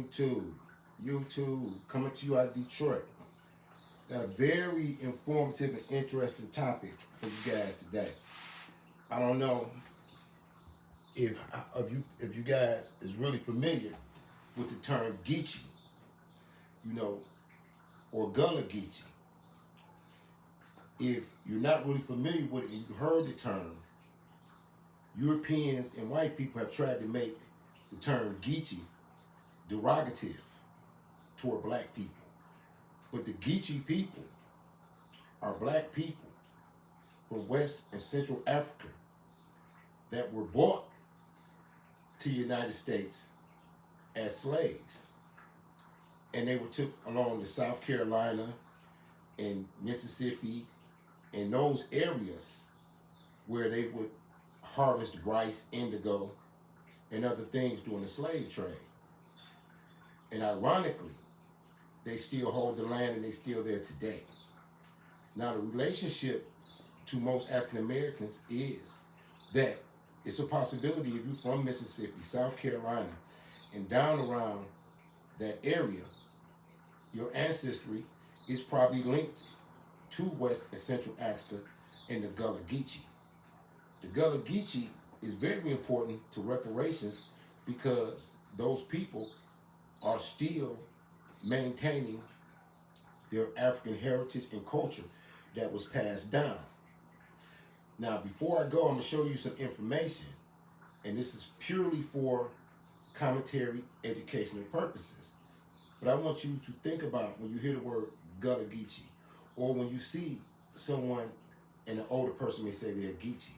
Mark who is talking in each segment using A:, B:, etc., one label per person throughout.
A: YouTube, coming to you out of Detroit. Got a very informative and interesting topic for you guys today. I don't know if you guys is really familiar with the term Geechee, you know, or Gullah Geechee. If you're not really familiar with it and you heard the term, Europeans and white people have tried to make the term Geechee derogative toward black people. But the Geechee people are black people from West and Central Africa that were brought to the United States as slaves. And they were took along to South Carolina and Mississippi and those areas where they would harvest rice, indigo, and other things during the slave trade. And ironically, they still hold the land and they're still there today. Now the relationship to most African Americans is that it's a possibility if you're from Mississippi, South Carolina, and down around that area, your ancestry is probably linked to West and Central Africa and the Gullah Geechee. The Gullah Geechee is very important to reparations because those people are still maintaining their African heritage and culture that was passed down. Now, before I go, I'm going to show you some information, and this is purely for commentary, educational purposes. But I want you to think about when you hear the word Gullah Geechee, or when you see someone, and an older person may say they're Geechee.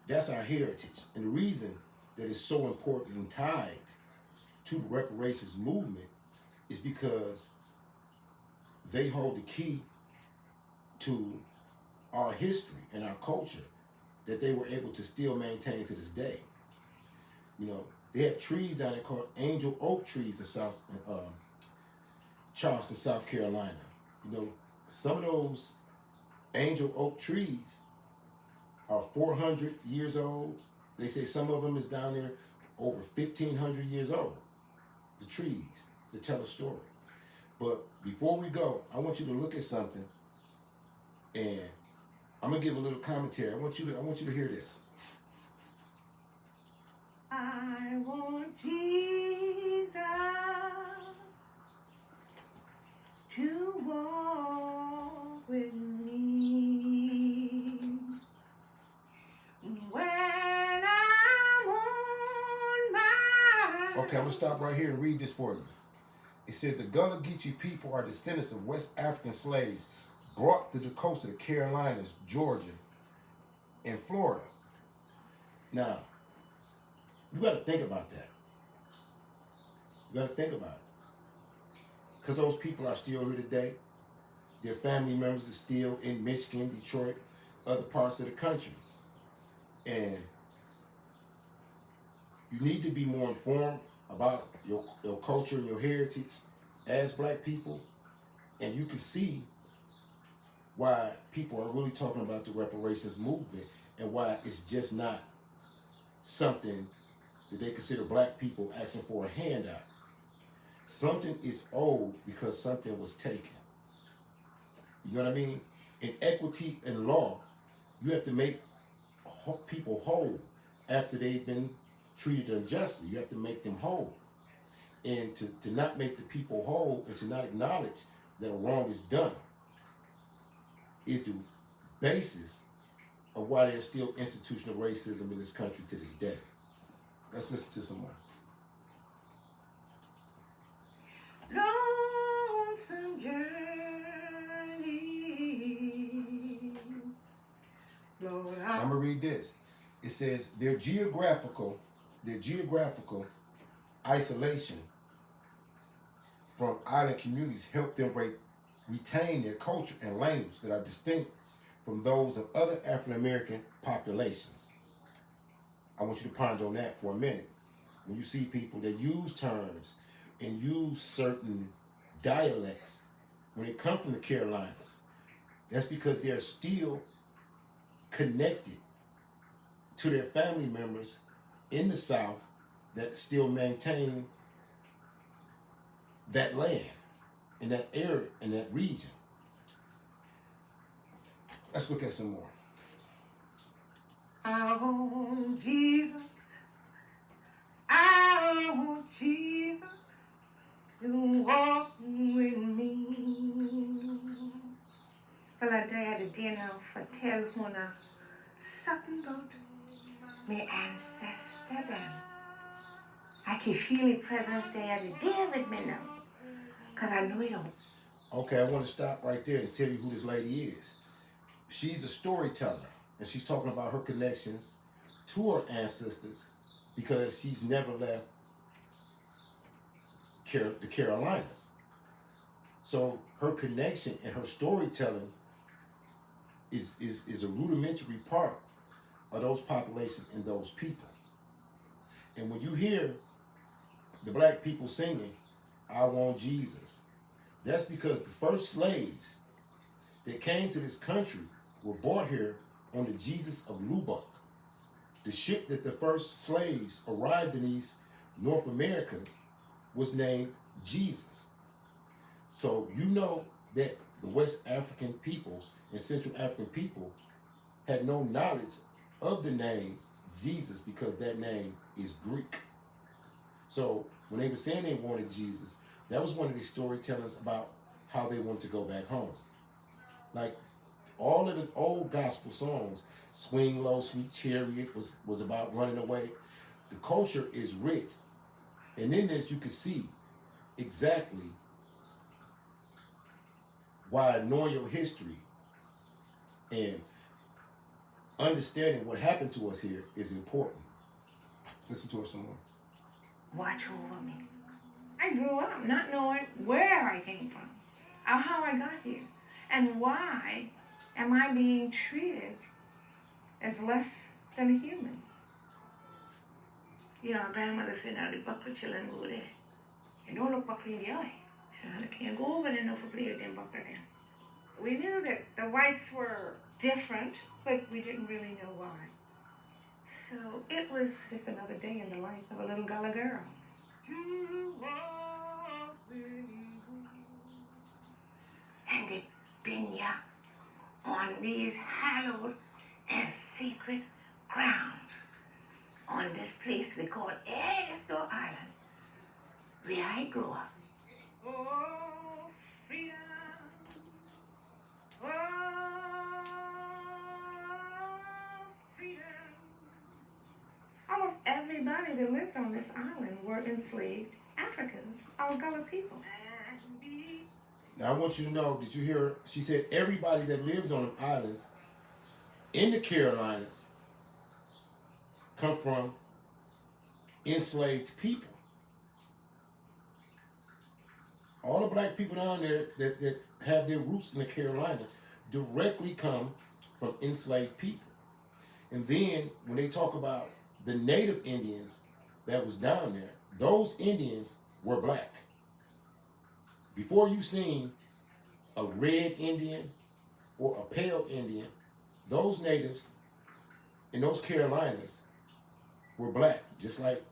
A: That's our heritage. And the reason that it's so important and tied to the reparations movement is because they hold the key to our history and our culture that they were able to still maintain to this day. You know, they had trees down there called angel oak trees in Charleston, South Carolina. You know, some of those angel oak trees are 400 years old. They say some of them is down there over 1,500 years old. The trees that tell a story. But before we go, I want you to look at something, and I'm gonna give a little commentary. I want you to hear this.
B: I want Jesus to walk with me when I'm on my
A: Okay, I'm gonna stop right here and read this for you. It says the Gullah Geechee people are descendants of West African slaves brought to the coast of the Carolinas, Georgia, and Florida. Now, you got to think about that. You got to think about it. Because those people are still here today. Their family members are still in Michigan, Detroit, other parts of the country. And you need to be more informed about your culture and your heritage as black people. And you can see why people are really talking about the reparations movement and why it's just not something that they consider black people asking for a handout. Something is owed because something was taken. You know what I mean? In equity and law, you have to make people whole after they've been treated unjustly. You have to make them whole. And to not make the people whole and to not acknowledge that a wrong is done is the basis of why there's still institutional racism in this country to this day. Let's listen to some more.
B: lonesome journey. Lord,
A: I'm gonna read this. It says their geographical isolation from island communities helped them retain their culture and language that are distinct from those of other African American populations. I want you to ponder on that for a minute. When you see people that use terms and use certain dialects when they come from the Carolinas, that's because they're still connected to their family members in the South that still maintain that land, in that area, in that region. Let's look at some more.
B: I want Jesus. I want Jesus to walk with me. Well, I died at dinner for telephone something about my ancestor them. I can feel the presence there today with me now. Because I know you don't.
A: Okay, I want to stop right there and tell you who this lady is. She's a storyteller, and she's talking about her connections to her ancestors because she's never left the Carolinas. So her connection and her storytelling is a rudimentary part of those populations and those people. And when you hear the black people singing, I want Jesus, that's because the first slaves that came to this country were brought here on the Jesus of Lubbock. The ship that the first slaves arrived in these North Americas was named Jesus. So you know that the West African people and Central African people had no knowledge of the name Jesus because that name is Greek. So when they were saying they wanted Jesus, that was one of the storytellers about how they wanted to go back home. Like all of the old gospel songs, Swing Low, Sweet Chariot was about running away. The culture is rich. And in this you can see exactly why knowing your history and understanding what happened to us here is important. Listen to her some more.
B: Watch over me. I grew up not knowing where I came from or how I got here. And why am I being treated as less than a human? You know, our grandmother said, now the buckle children go there. You don't look buckle in the eye. So I can't go over there no for play with them buckle there. We knew that the whites were different, but we didn't really know why. So it was just another day in the life of a little Gullah girl. And they been ya on these hallowed and sacred grounds on this place we call Edisto Island, where I grew up. Oh, freedom. Oh, freedom. Almost everybody that lived on this island were enslaved Africans, our Gullah people.
A: Now I want you to know, did you hear her? She said everybody that lived on the islands in the Carolinas come from enslaved people. All the black people down there that have their roots in the Carolinas directly come from enslaved people. And then when they talk about the native Indians that was down there, those Indians were black. Before you seen a red Indian or a pale Indian, those natives in those Carolinas were black, just like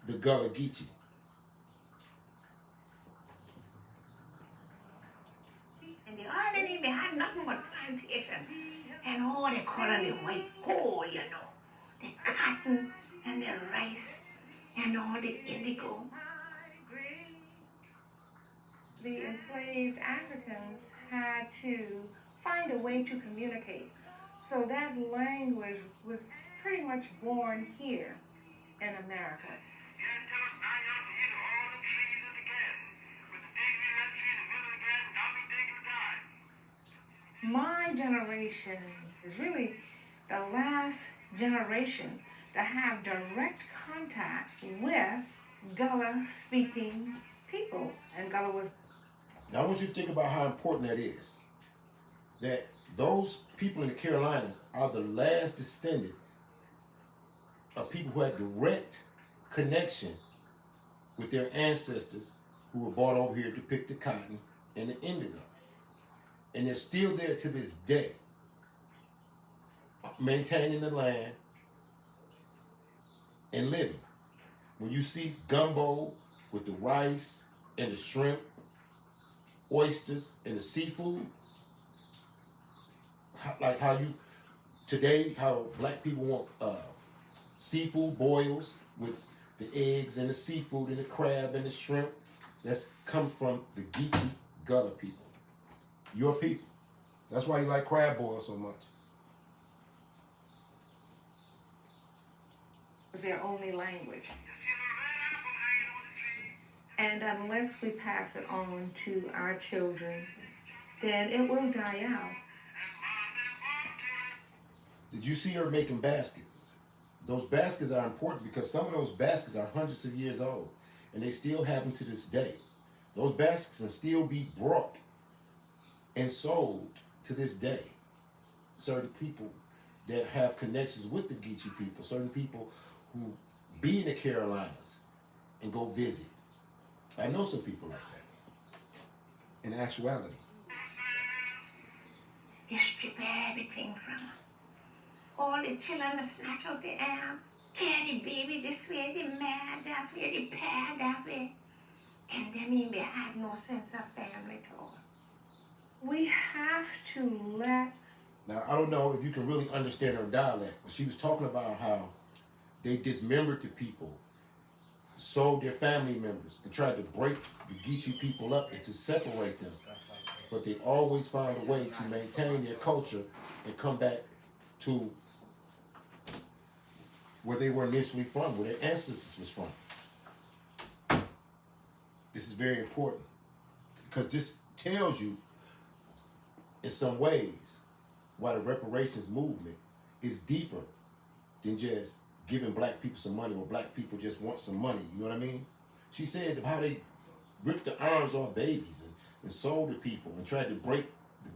A: the Gullah Geechee.
B: And the island, they had nothing but plantation. And all they call it the white gold, you know. The cotton and the rice and all the indigo. The enslaved Africans had to find a way to communicate. So that language was pretty much born here in America. My generation is really the last generation to have direct contact with Gullah-speaking people. And Gullah was...
A: Now I want you to think about how important that is. That those people in the Carolinas are the last descendant of people who had direct connection with their ancestors who were brought over here to pick the cotton and the indigo. And they're still there to this day, maintaining the land and living. When you see gumbo with the rice and the shrimp, oysters and the seafood. Like how you today, how black people want seafood boils with the eggs and the seafood and the crab and the shrimp. That's come from the Geechee Gullah people, your people. That's why you like crab boils so much.
B: Their only language. And unless we pass it on to our children, then it will die out.
A: Did you see her making baskets? Those baskets are important because some of those baskets are hundreds of years old and they still have them to this day. Those baskets can still be brought and sold to this day. Certain people that have connections with the Geechee people, certain people who be in the Carolinas and go visit. I know some people like that. In actuality.
B: You strip everything from them. All the children are snatch out the arm, carry the baby this way, they mad that way, they pad that way. And they mean they have no sense of family at all. We have to let...
A: Now, I don't know if you can really understand her dialect, but she was talking about how they dismembered the people, sold their family members, and tried to break the Geechee people up and to separate them. But they always found a way to maintain their culture and come back to where they were initially from, where their ancestors was from. This is very important because this tells you in some ways why the reparations movement is deeper than just giving black people some money or black people just want some money, you know what I mean? She said how they ripped the arms off babies and sold the people and tried to break the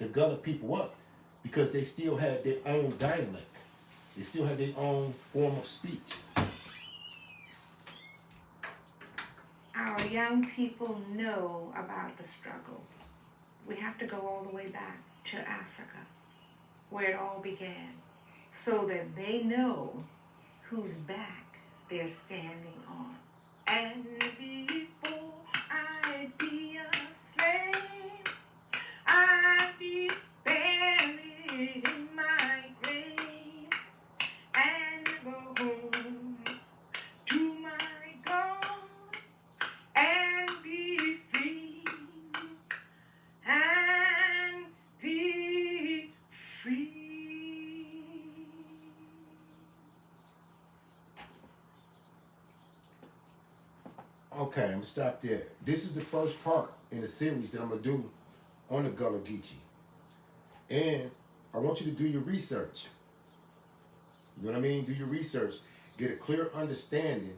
A: Gullah people up because they still had their own dialect. They still had their own form of speech.
B: Our young people know about the struggle. We have to go all the way back to Africa, where it all began, so that they know whose back they're standing on. And before I be a slave, I be buried in my grave and go home to my God and be free and be free.
A: Okay, I'm gonna stop there. This is the first part in the series that I'm gonna do on the Gullah Geechee. And I want you to do your research. You know what I mean? Do your research. Get a clear understanding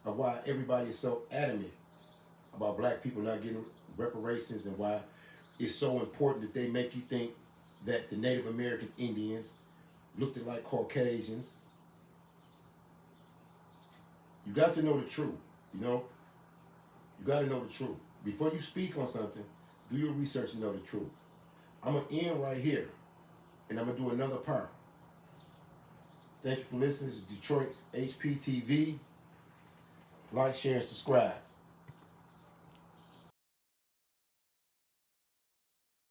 A: of why everybody is so adamant about black people not getting reparations and why it's so important that they make you think that the Native American Indians looked like Caucasians. You got to know the truth, you know? You got to know the truth. Before you speak on something, do your research and know the truth. I'm going to end right here, and I'm going to do another part. Thank you for listening to Detroit's HPTV. Like, share, and subscribe.